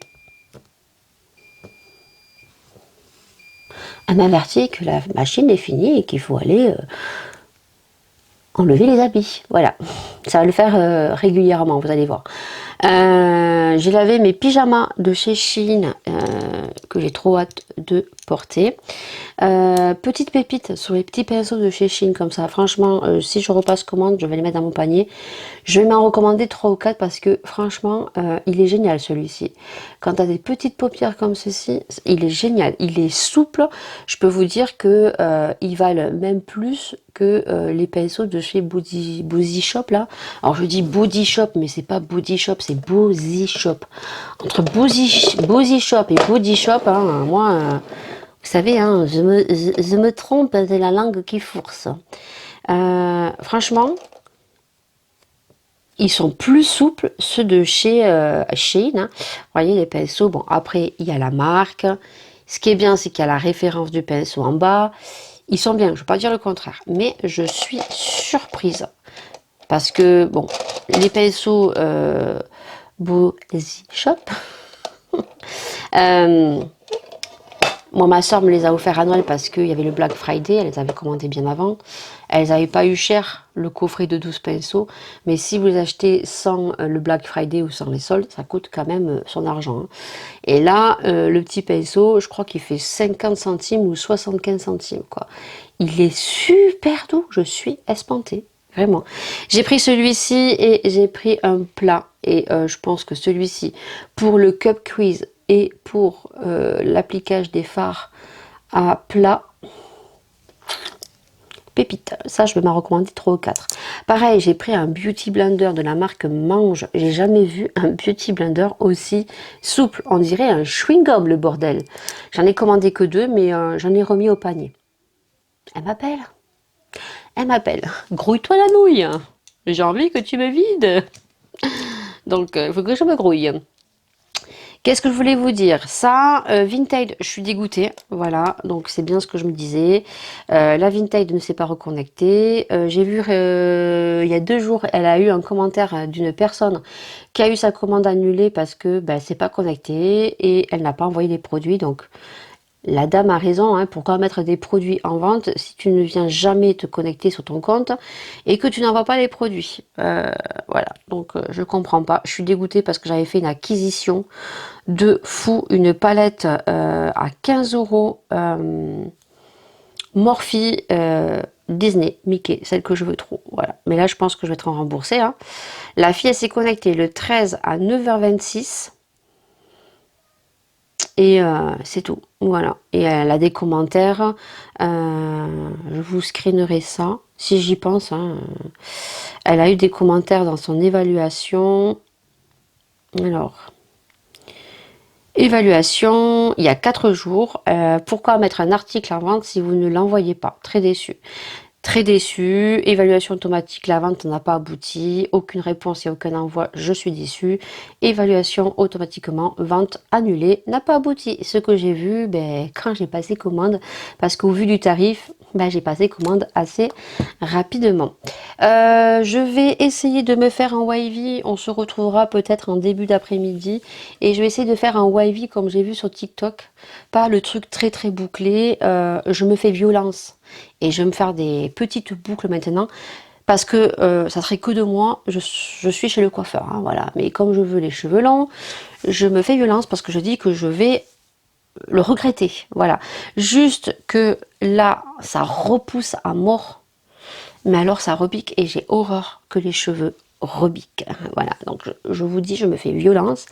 Elle m'avertit que la machine est finie et qu'il faut aller enlever les habits. Voilà, ça va le faire régulièrement, vous allez voir. J'ai lavé mes pyjamas de chez Shein que j'ai trop hâte de porter. Petite pépite sur les petits pinceaux de chez Shein comme ça. Franchement, si je repasse commande, je vais les mettre dans mon panier. Je vais m'en recommander 3 ou 4 parce que franchement, il est génial celui-ci. Quand tu as des petites paupières comme ceci, il est génial. Il est souple. Je peux vous dire que ils valent même plus que les pinceaux de chez Boozy Shop là. Alors je dis Body Shop, mais c'est pas Body Shop, c'est Boozy Shop. Entre Boozy Shop et Body Shop, hein, moi, vous savez, hein, je me trompe, c'est la langue qui force. Franchement, ils sont plus souples, ceux de chez Shein. Hein. Vous voyez les pinceaux, bon après il y a la marque. Ce qui est bien, c'est qu'il y a la référence du pinceau en bas. Ils sont bien, je ne veux pas dire le contraire, mais je suis surprise. Parce que, bon, les pinceaux Boozy Shop, moi, ma soeur me les a offerts à Noël parce qu'il y avait le Black Friday, elle les avait commandés bien avant. Elles n'avaient pas eu cher, le coffret de 12 pinceaux, mais si vous les achetez sans le Black Friday ou sans les soldes, ça coûte quand même son argent. Hein. Et là, le petit pinceau, je crois qu'il fait 50 centimes ou 75 centimes, quoi. Il est super doux, je suis espantée, vraiment. J'ai pris celui-ci et j'ai pris un plat. Et je pense que celui-ci, pour le Cup Quiz et pour l'appliquage des fards à plat, pépite. Ça, je vais m'en recommander 3 ou 4. Pareil, j'ai pris un Beauty Blender de la marque Mange. J'ai jamais vu un Beauty Blender aussi souple. On dirait un chewing-gum, le bordel. J'en ai commandé que 2, mais j'en ai remis au panier. Elle m'appelle. Elle m'appelle. Grouille-toi la nouille. J'ai envie que tu me vides. Donc, il faut que je me grouille. Qu'est-ce que je voulais vous dire? Ça, Vinted, je suis dégoûtée. Voilà, donc c'est bien ce que je me disais. La Vinted ne s'est pas reconnectée. J'ai vu il y a 2 jours, elle a eu un commentaire d'une personne qui a eu sa commande annulée parce que c'est pas connecté et elle n'a pas envoyé les produits. Donc, la dame a raison, hein, pourquoi mettre des produits en vente si tu ne viens jamais te connecter sur ton compte et que tu n'envoies pas les produits. Voilà, donc je comprends pas. Je suis dégoûtée parce que j'avais fait une acquisition de fou, une palette à 15 € Morphe Disney, Mickey, celle que je veux trop. Voilà, mais là je pense que je vais être remboursée. Hein. La fille elle s'est connectée le 13 à 9h26. Et c'est tout, voilà. Et elle a des commentaires, je vous screenerai ça, si j'y pense. Hein. Elle a eu des commentaires dans son évaluation. Alors, évaluation, il y a 4 jours. Pourquoi mettre un article en vente si vous ne l'envoyez pas? Très déçu. Très déçu, évaluation automatique, la vente n'a pas abouti, aucune réponse et aucun envoi, je suis déçue. Évaluation automatiquement, vente annulée, n'a pas abouti. Ce que j'ai vu quand j'ai passé commande, parce qu'au vu du tarif, j'ai passé commande assez rapidement. Je vais essayer de me faire un wavy, on se retrouvera peut-être en début d'après-midi, et je vais essayer de faire un wavy comme j'ai vu sur TikTok, pas le truc très très bouclé, je me fais violence. Et je vais me faire des petites boucles maintenant. Parce que ça serait que de moi. Je suis chez le coiffeur. Hein, voilà. Mais comme je veux les cheveux longs, je me fais violence parce que je dis que je vais le regretter. Voilà. Juste que là, ça repousse à mort. Mais alors ça repique et j'ai horreur que les cheveux rebique. Voilà, donc je vous dis, je me fais violence.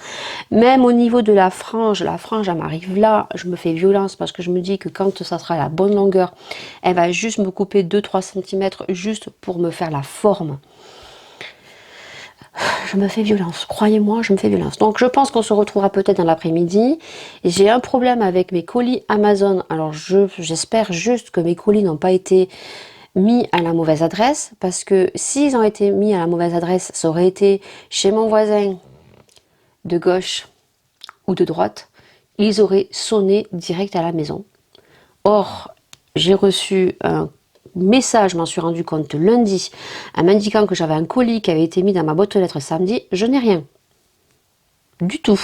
Même au niveau de la frange, elle m'arrive là, je me fais violence parce que je me dis que quand ça sera la bonne longueur, elle va juste me couper 2-3 cm juste pour me faire la forme. Je me fais violence, croyez-moi, je me fais violence. Donc je pense qu'on se retrouvera peut-être dans l'après-midi. J'ai un problème avec mes colis Amazon. Alors j'espère juste que mes colis n'ont pas été mis à la mauvaise adresse, parce que s'ils ont été mis à la mauvaise adresse, ça aurait été chez mon voisin de gauche ou de droite, ils auraient sonné direct à la maison. Or, j'ai reçu un message, je m'en suis rendu compte lundi, en m'indiquant que j'avais un colis qui avait été mis dans ma boîte aux lettres samedi. Je n'ai rien. Du tout.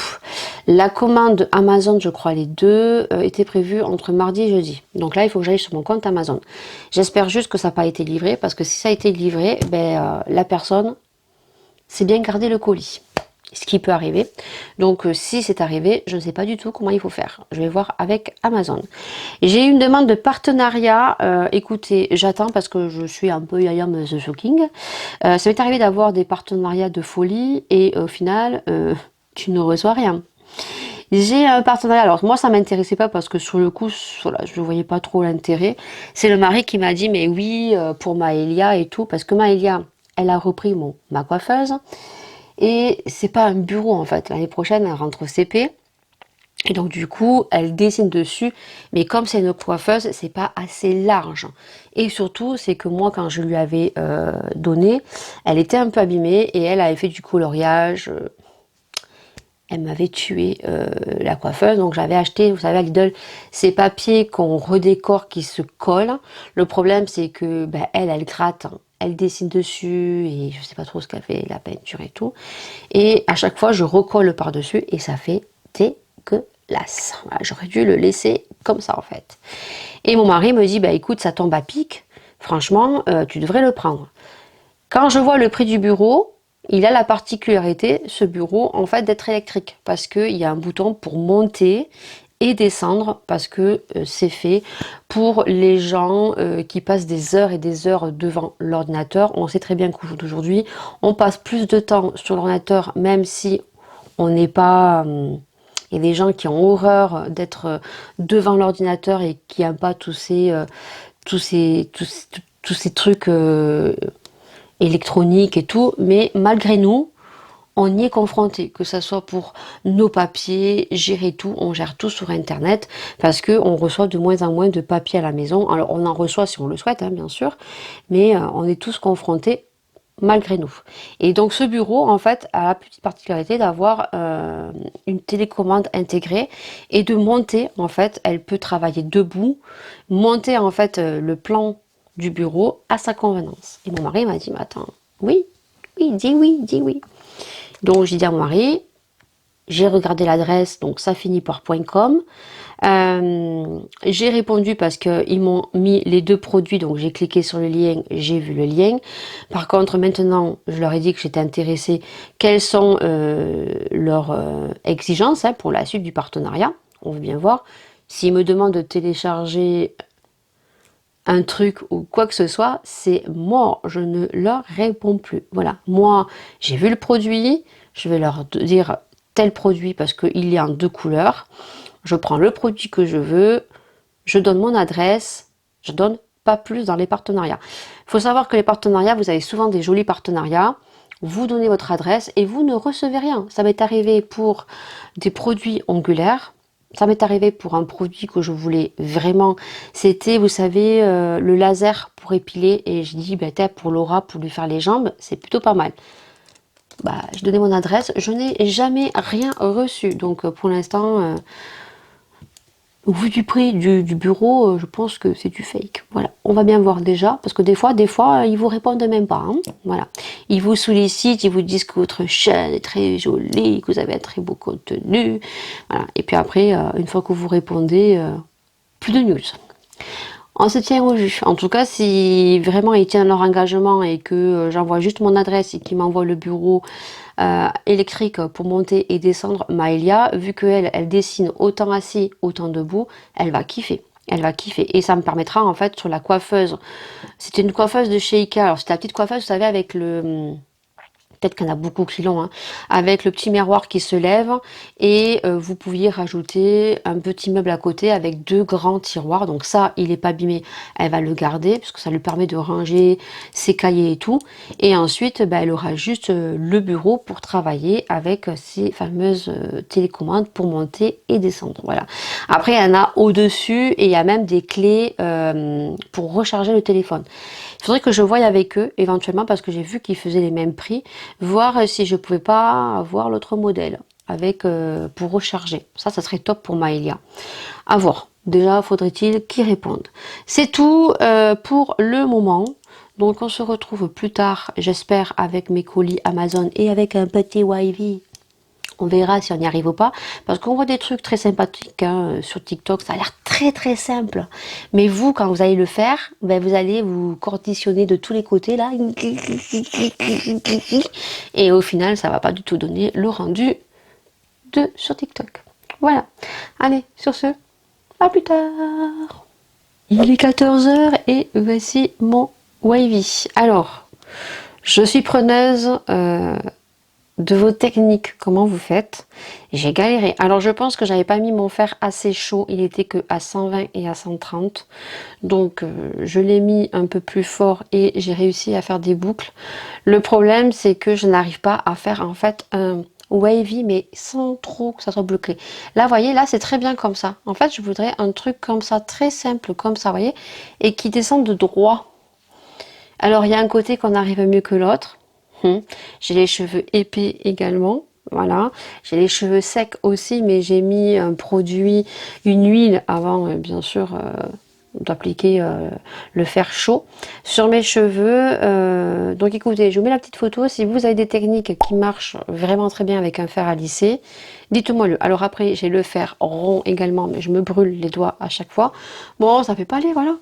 La commande Amazon, je crois les deux, était prévue entre mardi et jeudi. Donc là, il faut que j'aille sur mon compte Amazon. J'espère juste que ça n'a pas été livré, parce que si ça a été livré, la personne s'est bien gardé le colis. Ce qui peut arriver. Donc si c'est arrivé, je ne sais pas du tout comment il faut faire. Je vais voir avec Amazon. J'ai eu une demande de partenariat. Écoutez, j'attends parce que je suis un peu yaya the shocking. Ça m'est arrivé d'avoir des partenariats de folie et au final, tu ne reçois rien. J'ai un partenariat, alors moi ça m'intéressait pas parce que sur le coup, voilà, je ne voyais pas trop l'intérêt. C'est le mari qui m'a dit, mais oui, pour Maëlia et tout, parce que Maëlia, elle a repris ma coiffeuse. Et c'est pas un bureau en fait. L'année prochaine, elle rentre au CP. Et donc du coup, elle dessine dessus. Mais comme c'est une coiffeuse, c'est pas assez large. Et surtout, c'est que moi, quand je lui avais donné, elle était un peu abîmée et elle avait fait du coloriage. Elle m'avait tué la coiffeuse. Donc j'avais acheté, vous savez, à Lidl, ces papiers qu'on redécore qui se collent. Le problème, c'est que elle gratte. Elle dessine dessus et je sais pas trop ce qu'elle fait, la peinture et tout. Et à chaque fois, je recolle par-dessus et ça fait dégueulasse. Voilà, j'aurais dû le laisser comme ça en fait. Et mon mari me dit, écoute, ça tombe à pic. Franchement, tu devrais le prendre. Quand je vois le prix du bureau, il a la particularité, ce bureau, en fait, d'être électrique. Parce qu'il y a un bouton pour monter et descendre, parce que c'est fait pour les gens qui passent des heures et des heures devant l'ordinateur. On sait très bien qu'aujourd'hui, on passe plus de temps sur l'ordinateur, même si on n'est pas... Il y a des gens qui ont horreur d'être devant l'ordinateur et qui n'aiment pas tous ces trucs électroniques et tout. Mais malgré nous, on y est confronté, que ce soit pour nos papiers, gérer tout, on gère tout sur internet parce qu'on reçoit de moins en moins de papiers à la maison. Alors on en reçoit si on le souhaite, bien sûr, mais on est tous confrontés malgré nous. Et donc ce bureau, en fait, a la petite particularité d'avoir une télécommande intégrée et de monter, en fait, elle peut travailler debout, monter en fait le plan du bureau à sa convenance. Et mon mari m'a dit, mais attends, oui, dis oui, dis oui. Donc j'ai dit à mon mari, j'ai regardé l'adresse, donc ça finit par .com. J'ai répondu parce qu'ils m'ont mis les deux produits, donc j'ai cliqué sur le lien, j'ai vu le lien. Par contre, maintenant, je leur ai dit que j'étais intéressée, quelles sont leurs exigences pour la suite du partenariat. On veut bien voir. S'ils me demandent de télécharger un truc ou quoi que ce soit, c'est mort, je ne leur réponds plus. Voilà, moi, j'ai vu le produit, je vais leur dire tel produit parce qu'il est en 2 couleurs. Je prends le produit que je veux, je donne mon adresse, je donne pas plus dans les partenariats. Il faut savoir que les partenariats, vous avez souvent des jolis partenariats, vous donnez votre adresse et vous ne recevez rien. Ça m'est arrivé pour des produits ongulaires, ça m'est arrivé pour un produit que je voulais vraiment, c'était, vous savez, le laser pour épiler, et je dis, pour Laura, pour lui faire les jambes, c'est plutôt pas mal. Je donnais mon adresse, je n'ai jamais rien reçu, donc pour l'instant... Au vu du prix du bureau, je pense que c'est du fake. Voilà, on va bien voir déjà, parce que des fois, ils vous répondent même pas. Voilà, ils vous sollicitent, ils vous disent que votre chaîne est très jolie, que vous avez un très beau contenu. Voilà, et puis après, une fois que vous répondez, plus de news. On se tient au jus. En tout cas, si vraiment ils tiennent leur engagement et que j'envoie juste mon adresse et qu'ils m'envoient le bureau électrique pour monter et descendre, Maëlia, vu qu'elle elle dessine autant assis, autant debout, elle va kiffer. Elle va kiffer. Et ça me permettra, en fait, sur la coiffeuse. C'était une coiffeuse de chez Ikea. Alors, c'était la petite coiffeuse, vous savez, avec le peut-être qu'il y en a beaucoup qui l'ont, hein, avec le petit miroir qui se lève et vous pouviez rajouter un petit meuble à côté avec 2 grands tiroirs. Donc ça, il n'est pas abîmé, elle va le garder parce que ça lui permet de ranger ses cahiers et tout. Et ensuite, bah, elle aura juste le bureau pour travailler avec ces fameuses télécommandes pour monter et descendre. Voilà. Après, il y en a au-dessus et il y a même des clés pour recharger le téléphone. Il faudrait que je voie avec eux éventuellement parce que j'ai vu qu'ils faisaient les mêmes prix, voir si je pouvais pas avoir l'autre modèle avec pour recharger. Ça serait top pour Maëlia. À voir. Déjà, faudrait-il qu'ils répondent. C'est tout pour le moment. Donc on se retrouve plus tard, j'espère, avec mes colis Amazon et avec un petit Wavy. On verra si on y arrive ou pas. Parce qu'on voit des trucs très sympathiques hein, sur TikTok. Ça a l'air très très simple. Mais vous, quand vous allez le faire, ben, vous allez vous conditionner de tous les côtés là. Et au final, ça va pas du tout donner le rendu de sur TikTok. Voilà. Allez, sur ce, à plus tard. Il est 14h et voici mon Wavy. Alors, je suis preneuse de vos techniques, comment vous faites. J'ai galéré. Alors je pense que j'avais pas mis mon fer assez chaud, il était que à 120 et à 130. Donc je l'ai mis un peu plus fort et j'ai réussi à faire des boucles. Le problème c'est que je n'arrive pas à faire en fait un wavy mais sans trop que ça soit bloqué. Là vous voyez, là c'est très bien comme ça. En fait je voudrais un truc comme ça, très simple comme ça, vous voyez, et qui descend de droit. Alors il y a un côté qu'on arrive mieux que l'autre. J'ai les cheveux épais également, voilà. J'ai les cheveux secs aussi, mais j'ai mis un produit, une huile avant, bien sûr, d'appliquer le fer chaud sur mes cheveux. Donc écoutez, je vous mets la petite photo. Si vous avez des techniques qui marchent vraiment très bien avec un fer à lisser, dites-moi le. Alors après, j'ai le fer rond également, mais je me brûle les doigts à chaque fois. Bon, ça fait pas aller, voilà.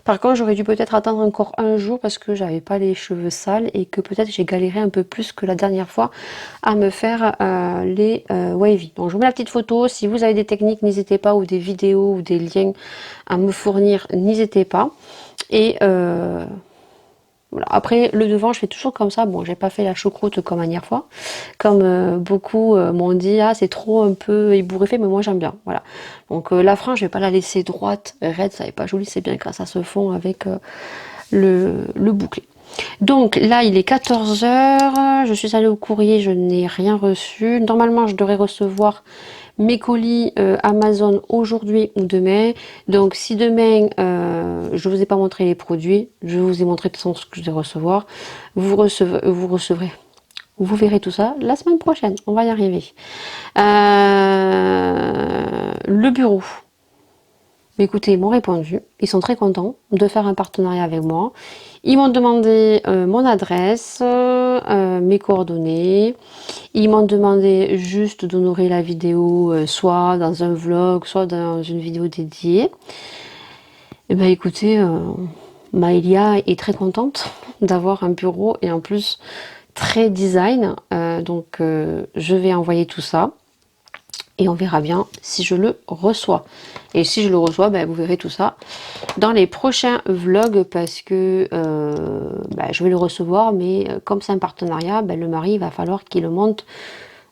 Par contre, j'aurais dû peut-être attendre encore un jour parce que j'avais pas les cheveux sales et que peut-être j'ai galéré un peu plus que la dernière fois à me faire les wavy. Donc je vous mets la petite photo. Si vous avez des techniques, n'hésitez pas, ou des vidéos ou des liens à me fournir, n'hésitez pas. Et voilà. Après le devant je fais toujours comme ça. Bon, j'ai pas fait la choucroute comme la dernière fois, comme beaucoup m'ont dit, ah c'est trop un peu ébouriffé, mais moi j'aime bien. Voilà. Donc la frange je vais pas la laisser droite, raide, ça n'est pas joli, c'est bien quand ça se fond avec le bouclé. Donc là il est 14h, je suis allée au courrier, je n'ai rien reçu. Normalement je devrais recevoir mes colis Amazon aujourd'hui ou demain. Donc si demain je vous ai pas montré les produits, je vous ai montré de toute façon ce que je vais recevoir, vous recevrez, vous verrez tout ça la semaine prochaine, on va y arriver. Le bureau, écoutez, ils m'ont répondu, ils sont très contents de faire un partenariat avec moi. Ils m'ont demandé mon adresse, mes coordonnées. Ils m'ont demandé juste d'honorer la vidéo, soit dans un vlog, soit dans une vidéo dédiée. Et ben écoutez, Maëlia est très contente d'avoir un bureau et en plus très design. Donc je vais envoyer tout ça. Et on verra bien si je le reçois. Et si je le reçois, ben, vous verrez tout ça dans les prochains vlogs parce que ben, je vais le recevoir. Mais comme c'est un partenariat, ben, le mari, il va falloir qu'il le monte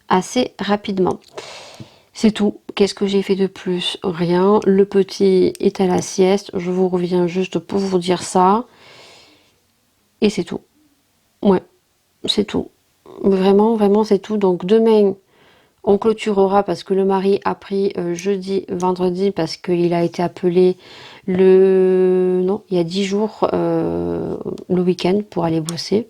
assez rapidement. C'est tout. Qu'est-ce que j'ai fait de plus? Rien. Le petit est à la sieste. Je vous reviens juste pour vous dire ça. Et c'est tout. Ouais, c'est tout. Vraiment, vraiment, c'est tout. Donc demain... on clôturera parce que le mari a pris jeudi, vendredi parce qu'il a été appelé il y a 10 jours le week-end pour aller bosser.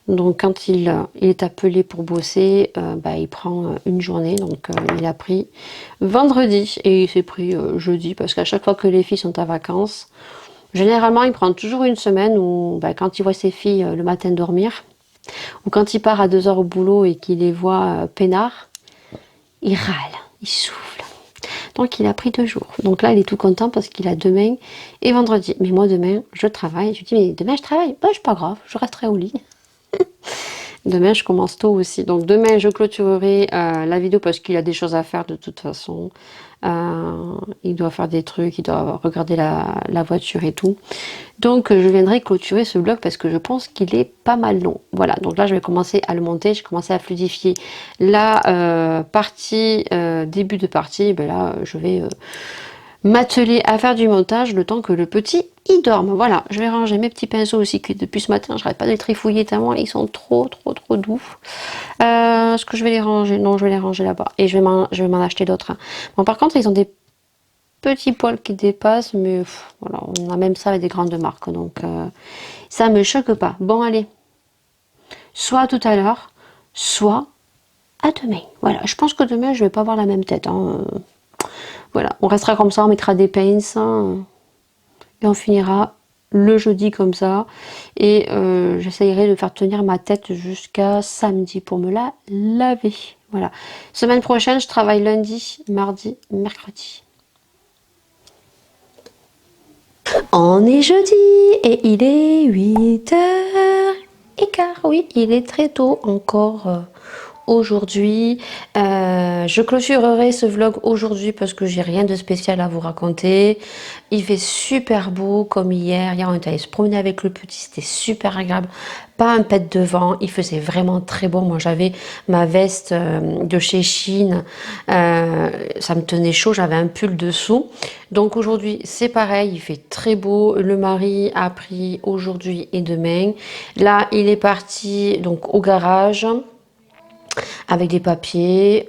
Donc quand il est appelé pour bosser, bah, il prend une journée. Donc il a pris vendredi et il s'est pris jeudi parce qu'à chaque fois que les filles sont en vacances, généralement il prend toujours une semaine où bah, quand il voit ses filles le matin dormir ou quand il part à 2 heures au boulot et qu'il les voit peinards, il râle, il souffle. Donc il a pris 2 jours. Donc là il est tout content parce qu'il a demain et vendredi. Mais moi demain je travaille. Je lui dis mais demain je travaille. Bah c'est pas grave, je resterai au lit. Demain, je commence tôt aussi. Donc, demain, je clôturerai la vidéo parce qu'il a des choses à faire de toute façon. Il doit faire des trucs, il doit regarder la voiture et tout. Donc, je viendrai clôturer ce vlog parce que je pense qu'il est pas mal long. Voilà, donc là, je vais commencer à le monter. J'ai commencé à fluidifier la partie, début de partie. Ben là, je vais m'atteler à faire du montage le temps que le petit y dorme. Voilà, je vais ranger mes petits pinceaux aussi que depuis ce matin, je n'arrête pas de les trifouiller tellement ils sont trop doux. Est-ce que je vais les ranger? Non, je vais les ranger là-bas et je vais m'en acheter d'autres. Bon, par contre, ils ont des petits poils qui dépassent, mais voilà, on a même ça avec des grandes marques, donc ça me choque pas. Bon, allez, soit à tout à l'heure, soit à demain. Voilà, je pense que demain, je vais pas avoir la même tête. Hein. Voilà, on restera comme ça, on mettra des paints hein, et on finira le jeudi comme ça. Et j'essayerai de faire tenir ma tête jusqu'à samedi pour me la laver. Voilà. Semaine prochaine, je travaille lundi, mardi, mercredi. On est jeudi et il est 8h15. Oui, il est très tôt encore. Aujourd'hui, je clôturerai ce vlog aujourd'hui parce que j'ai rien de spécial à vous raconter. Il fait super beau comme hier. Hier, on est allé se promener avec le petit, c'était super agréable. Pas un pet de vent, il faisait vraiment très bon. Moi, j'avais ma veste de chez Shein, ça me tenait chaud, j'avais un pull dessous. Donc aujourd'hui, c'est pareil, il fait très beau. Le mari a pris aujourd'hui et demain. Là, il est parti donc au garage avec des papiers.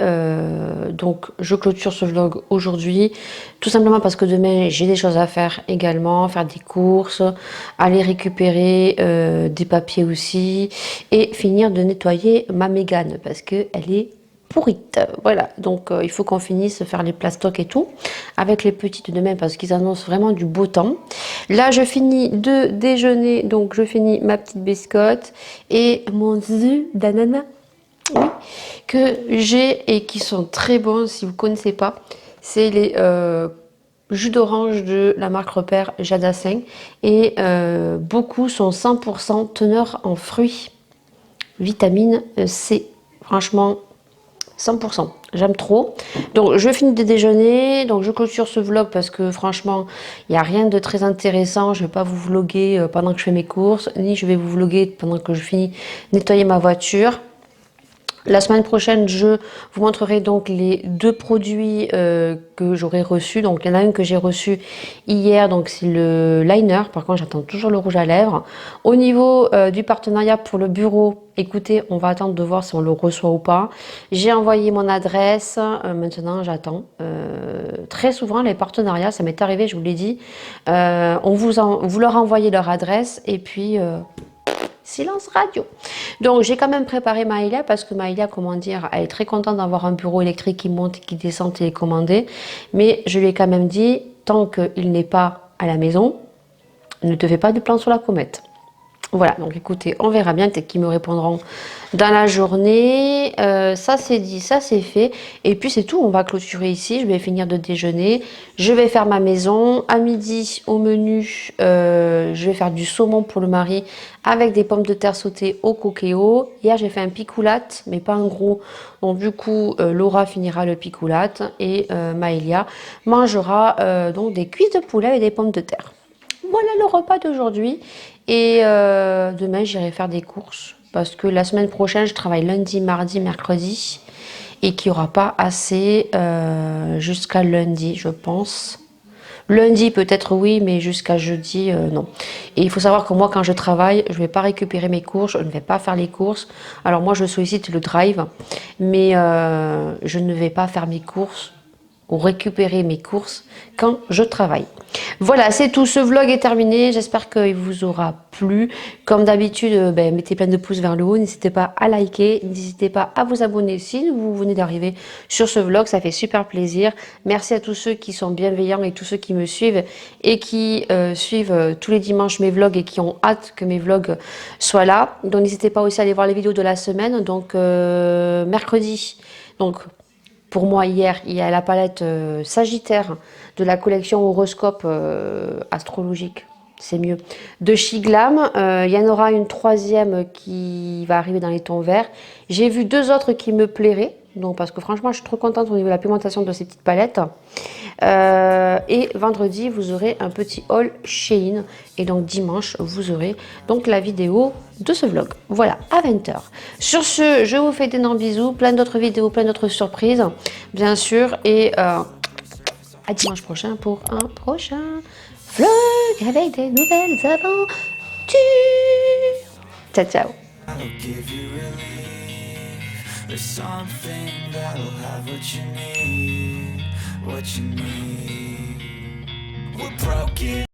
Donc je clôture ce vlog aujourd'hui tout simplement parce que demain j'ai des choses à faire également, faire des courses, aller récupérer des papiers aussi et finir de nettoyer ma Mégane parce que elle est pourrite. Voilà, donc il faut qu'on finisse faire les plastocs et tout avec les petites demain parce qu'ils annoncent vraiment du beau temps. Là je finis de déjeuner, donc je finis ma petite biscotte et mon jus d'ananas. Oui, que j'ai et qui sont très bons si vous ne connaissez pas. C'est les jus d'orange de la marque Repère Jadassin. Et beaucoup sont 100% teneurs en fruits, vitamine C. Franchement, 100%. J'aime trop. Donc, je finis de déjeuner. Donc, je clôture ce vlog parce que franchement, il n'y a rien de très intéressant. Je ne vais pas vous vloguer pendant que je fais mes courses, ni je vais vous vloguer pendant que je finis nettoyer ma voiture. La semaine prochaine, je vous montrerai donc les deux produits que j'aurai reçus. Donc, il y en a un que j'ai reçu hier, donc c'est le liner. Par contre, j'attends toujours le rouge à lèvres. Au niveau du partenariat pour le bureau, écoutez, on va attendre de voir si on le reçoit ou pas. J'ai envoyé mon adresse. Maintenant, j'attends. Très souvent, les partenariats, ça m'est arrivé, je vous l'ai dit. Vous leur envoyez leur adresse et puis... silence radio. Donc j'ai quand même préparé Maïlia parce que Maïlia, comment dire, elle est très contente d'avoir un bureau électrique qui monte, qui descend télécommandé. Mais je lui ai quand même dit, tant qu'il n'est pas à la maison, ne te fais pas de plan sur la comète. Voilà, donc écoutez, on verra bien, peut-être qu'ils me répondront dans la journée. Ça c'est dit, ça c'est fait. Et puis c'est tout, on va clôturer ici. Je vais finir de déjeuner. Je vais faire ma maison. À midi, au menu, je vais faire du saumon pour le mari avec des pommes de terre sautées au coquéo. Hier, j'ai fait un picoulate, mais pas un gros. Donc du coup, Laura finira le picoulate et Maëlia mangera donc des cuisses de poulet avec des pommes de terre. Voilà le repas d'aujourd'hui. Et demain, j'irai faire des courses. Parce que la semaine prochaine, je travaille lundi, mardi, mercredi. Et qu'il n'y aura pas assez jusqu'à lundi, je pense. Lundi, peut-être oui, mais jusqu'à jeudi, non. Et il faut savoir que moi, quand je travaille, je ne vais pas récupérer mes courses. Je ne vais pas faire les courses. Alors moi, je sollicite le drive. Mais je ne vais pas faire mes courses ou récupérer mes courses quand je travaille. Voilà, c'est tout. Ce vlog est terminé. J'espère qu'il vous aura plu. Comme d'habitude, mettez plein de pouces vers le haut. N'hésitez pas à liker. N'hésitez pas à vous abonner si vous venez d'arriver sur ce vlog. Ça fait super plaisir. Merci à tous ceux qui sont bienveillants et tous ceux qui me suivent et qui suivent tous les dimanches mes vlogs et qui ont hâte que mes vlogs soient là. Donc, n'hésitez pas aussi à aller voir les vidéos de la semaine. Donc, mercredi. Donc, pour moi, hier, il y a la palette Sagittaire de la collection Horoscope astrologique. c'est mieux. De chez Glam, il y en aura une troisième qui va arriver dans les tons verts. J'ai vu 2 autres qui me plairaient, donc parce que franchement, je suis trop contente au niveau de la pigmentation de ces petites palettes. Et vendredi, vous aurez un petit haul Shein. Et donc dimanche, vous aurez donc la vidéo de ce vlog. Voilà, à 20h. Sur ce, je vous fais d'énormes bisous, plein d'autres vidéos, plein d'autres surprises, bien sûr. Et à dimanche prochain pour un prochain vlog avec des nouvelles aventures. Ciao, ciao. I'll give you relief. There's something that'll have what you need, what you need. We're broken.